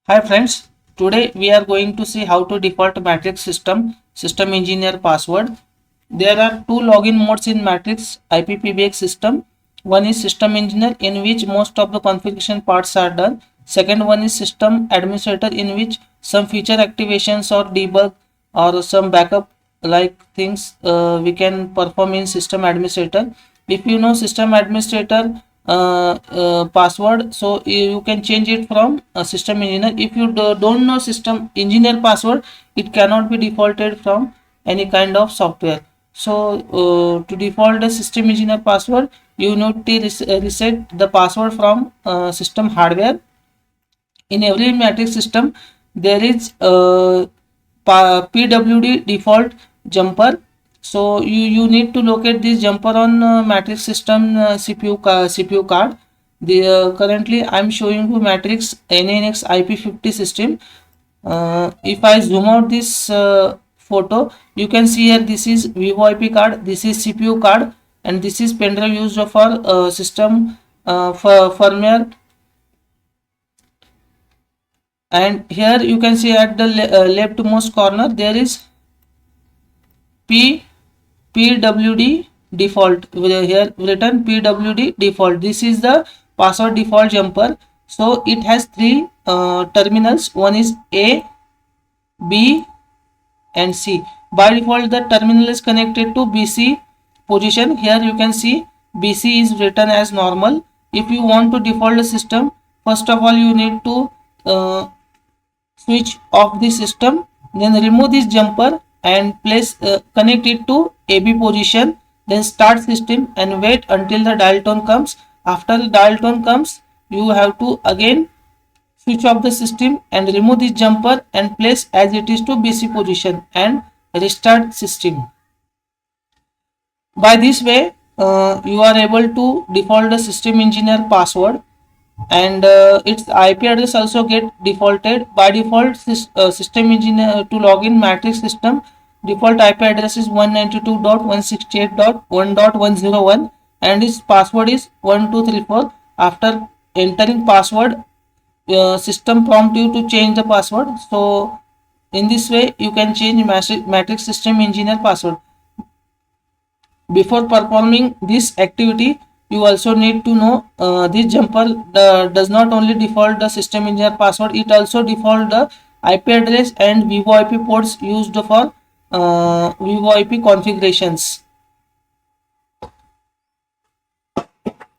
Hi friends, today we are going to see how to default Matrix system engineer password. There are two login modes in Matrix IPPBX system. One is system engineer in which most of the configuration parts are done. Second one is system administrator in which some feature activations or debug or some backup like things we can perform in system administrator. If you know system administrator password, so you can change it from system engineer. If you don't know system engineer password, it cannot be defaulted from any kind of software. So to default the system engineer password, you need to reset the password from system hardware. In every matrix system there is PWD default jumper. So you need to locate this jumper on matrix system CPU card. The currently I'm showing you matrix NNX IP50 system. If I zoom out this photo, you can see here this is Vivo IP card, this is CPU card, and this is pen drive used for system for firmware. And here you can see at the leftmost corner there is PWD default. Here written PWD default. This is the password default jumper. So it has three terminals. One is A, B and C. By default the terminal is connected to BC position. Here you can see BC is written as normal. If you want to default the system, first of all you need to switch off the system, then remove this jumper and place connect it to AB position, then start system and wait until the dial tone comes. After the dial tone comes, you have to again switch off the system and remove this jumper and place as it is to BC position and restart system. By this way you are able to default the system engineer password, and its IP address also get defaulted. By default system engineer to login matrix system, default IP address is 192.168.1.101 and its password is 1234. After entering password, system prompt you to change the password. So in this way you can change matrix system engineer password. Before performing this activity, you also need to know this jumper does not only default the system engineer password, it also default the IP address and Vivo IP ports used for Vivo IP configurations.